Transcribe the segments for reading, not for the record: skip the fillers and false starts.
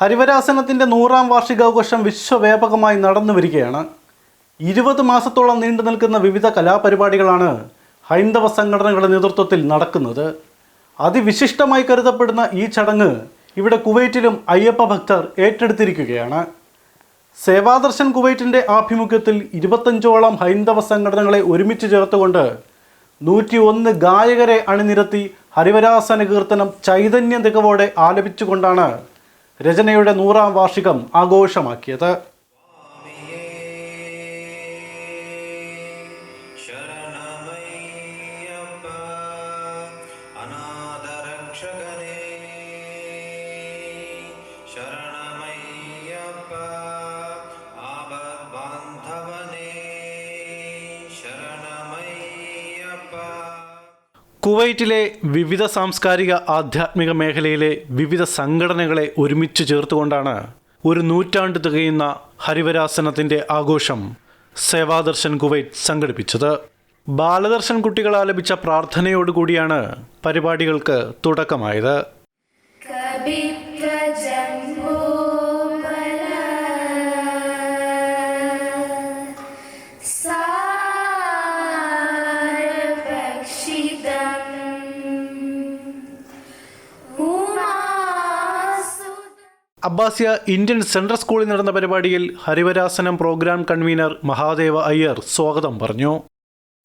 ഹരിവരാസനത്തിൻ്റെ 100ാം വാർഷികാഘോഷം വിശ്വവ്യാപകമായി നടന്നു വരികയാണ്. 20 മാസത്തോളം നീണ്ടു നിൽക്കുന്ന വിവിധ കലാപരിപാടികളാണ് ഹൈന്ദവ സംഘടനകളുടെ നേതൃത്വത്തിൽ നടക്കുന്നത്. അതിവിശിഷ്ടമായി കരുതപ്പെടുന്ന ഈ ചടങ്ങ് ഇവിടെ കുവൈറ്റിലും അയ്യപ്പ ഭക്തർ ഏറ്റെടുത്തിരിക്കുകയാണ്. സേവാദർശൻ കുവൈറ്റിൻ്റെ ആഭിമുഖ്യത്തിൽ 25ഓളം ഹൈന്ദവ സംഘടനകളെ ഒരുമിച്ച് ചേർത്തുകൊണ്ട് 101 ഗായകരെ അണിനിരത്തി ഹരിവരാസന കീർത്തനം ചൈതന്യ തികവോടെ ആലപിച്ചുകൊണ്ടാണ് രചനയുടെ 100ാം വാർഷികം ആഘോഷമാക്കിയത്. കുവൈറ്റിലെ വിവിധ സാംസ്കാരിക ആധ്യാത്മിക മേഖലയിലെ വിവിധ സംഘടനകളെ ഒരുമിച്ച് ചേർത്തുകൊണ്ടാണ് ഒരു നൂറ്റാണ്ട് തികയുന്ന ഹരിവരാസനത്തിൻ്റെ ആഘോഷം സേവാദർശൻ കുവൈറ്റ് സംഘടിപ്പിച്ചത്. ബാലദർശൻ കുട്ടികൾ ആലപിച്ച പ്രാർത്ഥനയോടുകൂടിയാണ് പരിപാടികൾക്ക് തുടക്കമായത്. അബ്ബാസിയ ഇന്ത്യൻ സെൻട്രൽ സ്കൂളിൽ നടന്ന പരിപാടിയിൽ ഹരിവരാസനം പ്രോഗ്രാം കൺവീനർ മഹാദേവ അയ്യർ സ്വാഗതം പറഞ്ഞു.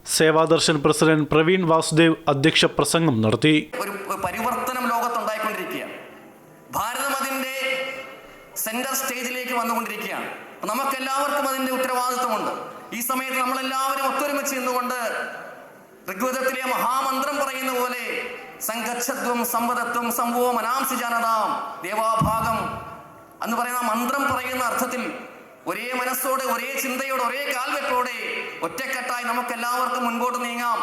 സേവാദർശൻ പ്രസിഡന്റ് പ്രവീൺ വാസുദേവ് അധ്യക്ഷ പ്രസംഗം നടത്തി. ഒരു പരിവർത്തനം ലോകത്തുണ്ടായിക്കൊണ്ടിരിക്കുകയാണ്. ഭാരതം അതിൻ്റെ സെൻട്രൽ സ്റ്റേജിലേക്ക് വന്നുകൊണ്ടിരിക്കുകയാണ്. നമുക്കെല്ലാവർക്കും അതിൻ്റെ ഉത്തരവാദിത്വമുണ്ട്. ഈ സമയത്ത് നമ്മളെല്ലാവരും ഒത്തൊരുമിച്ച് നിന്നുകൊണ്ട് ഋഗ്വേദത്തിലെ മഹാമന്ത്രം പറയുന്ന പോലെ സംഘച്ഛത്വം സമ്പദത്വം സംഭവം അനാംസി ജനതാം ദേവാഭാഗം എന്ന് പറയുന്ന മന്ത്രം പറയുന്ന അർത്ഥത്തിൽ ഒരേ മനസ്സോടെ, ഒരേ ചിന്തയോടെ, ഒരേ കാൽവെപ്പോടെ ഒറ്റക്കെട്ടായി നമുക്ക് എല്ലാവർക്കും മുൻപോട്ട് നീങ്ങാം.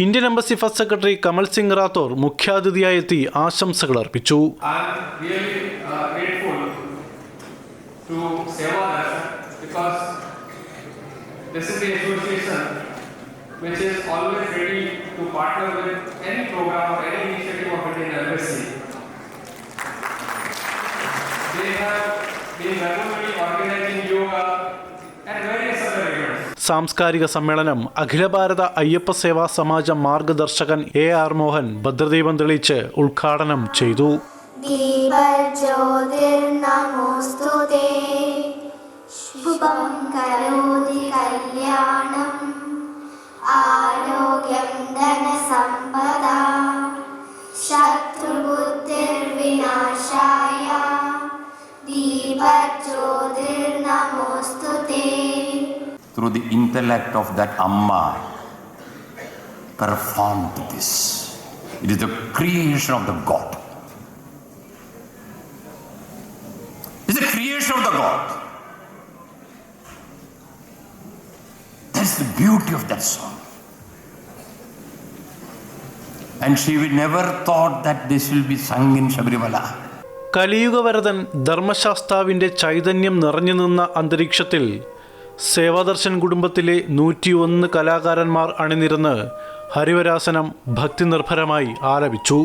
Indian embassy first secretary Kamal Singh Rathore മുഖ്യാതിഥിയായി എത്തി ആശംസകൾ അർപ്പിച്ചു. which is always ready to partner with any program or any initiative of Indian Embassy. They have been regularly organizing yoga and various other events. സാംസ്കാരിക സമ്മേളനം അഖില ഭാരത അയ്യപ്പ സേവാ സമാജം മാർഗദർശകൻ AR മോഹൻ ഭദ്രദീപം തെളിയിച്ച് ഉദ്ഘാടനം ചെയ്തു. ശുഭം കരോതി കല്യാണം ആരോഗ്യം ധനസമ്പദ ശത്രുബുദ്ധിർവിനാശായ ദീപജ്യോതിർനമോസ്തുതേ. Through the intellect of that Amma performed this. It is the creation of the God. It is the creation of the God. That's the beauty of that song. And she will never thought that this will be sung in Shabarimala. കലിയുഗവരദൻ ധർമ്മശാസ്താവിൻ്റെ ചൈതന്യം നിറഞ്ഞു നിന്ന അന്തരീക്ഷത്തിൽ സേവാദർശൻ കുടുംബത്തിലെ 101 കലാകാരന്മാർ അണിനിരന്ന് ഹരിവരാസനം ഭക്തിനിർഭരമായി ആലപിച്ചു.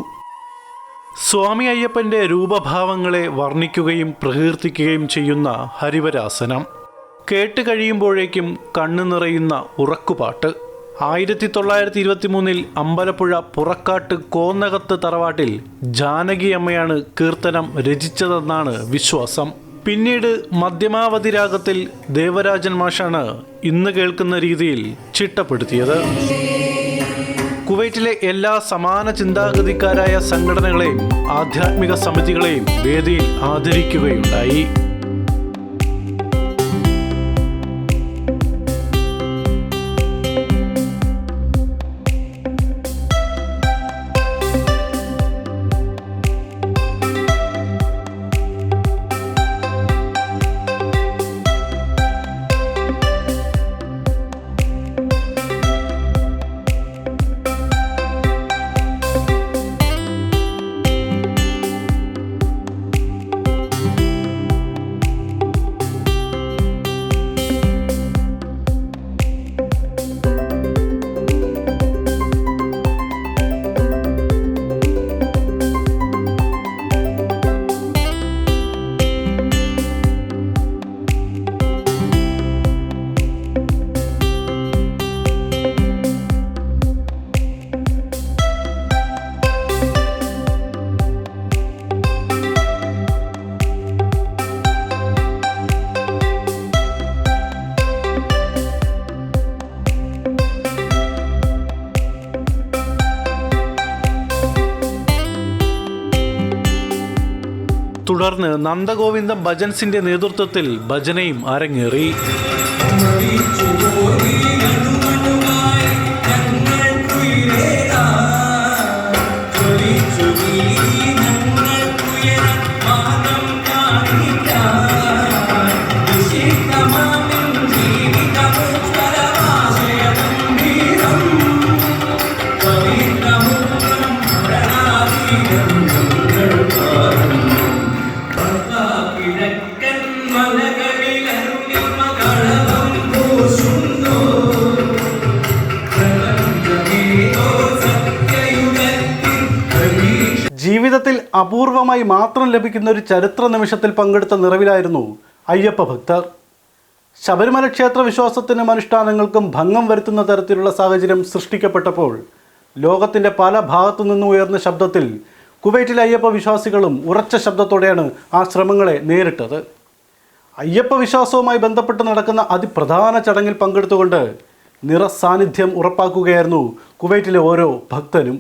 സ്വാമി അയ്യപ്പൻ്റെ രൂപഭാവങ്ങളെ വർണ്ണിക്കുകയും പ്രകീർത്തിക്കുകയും ചെയ്യുന്ന ഹരിവരാസനം കേട്ട് കഴിയുമ്പോഴേക്കും കണ്ണു നിറയുന്ന ഉറക്കുപാട്ട്. 1923 അമ്പലപ്പുഴ പുറക്കാട്ട് കോന്നകത്ത് തറവാട്ടിൽ ജാനകി അമ്മയാണ് കീർത്തനം രചിച്ചതെന്നാണ് വിശ്വാസം. പിന്നീട് മധ്യമാവധി രാഗത്തിൽ ദേവരാജൻ മാഷാണ് ഇന്ന് കേൾക്കുന്ന രീതിയിൽ ചിട്ടപ്പെടുത്തിയത്. കുവൈറ്റിലെ എല്ലാ സമാന ചിന്താഗതിക്കാരായ സംഘടനകളെയും ആധ്യാത്മിക സമിതികളെയും വേദിയിൽ ആദരിക്കുകയുണ്ടായി. തുടർന്ന് നന്ദഗോവിന്ദം ഭജൻസിന്റെ നേതൃത്വത്തിൽ ഭജനയും അരങ്ങേറി. ജീവിതത്തിൽ അപൂർവമായി മാത്രം ലഭിക്കുന്ന ഒരു ചരിത്ര നിമിഷത്തിൽ പങ്കെടുത്ത നിറവിലായിരുന്നു അയ്യപ്പ ഭക്തർ. ശബരിമല ക്ഷേത്ര വിശ്വാസത്തിനും അനുഷ്ഠാനങ്ങൾക്കും ഭംഗം വരുത്തുന്ന തരത്തിലുള്ള സാഹചര്യം സൃഷ്ടിക്കപ്പെട്ടപ്പോൾ ലോകത്തിൻ്റെ പല ഭാഗത്തു നിന്നും ഉയർന്ന ശബ്ദത്തിൽ കുവൈറ്റിലെ അയ്യപ്പ വിശ്വാസികളും ഉറച്ച ശബ്ദത്തോടെയാണ് ആ ശ്രമങ്ങളെ നേരിട്ടത്. അയ്യപ്പ വിശ്വാസവുമായി ബന്ധപ്പെട്ട് നടക്കുന്ന അതിപ്രധാന ചടങ്ങിൽ പങ്കെടുത്തുകൊണ്ട് നിറസാന്നിധ്യം ഉറപ്പാക്കുകയായിരുന്നു കുവൈറ്റിലെ ഓരോ ഭക്തനും.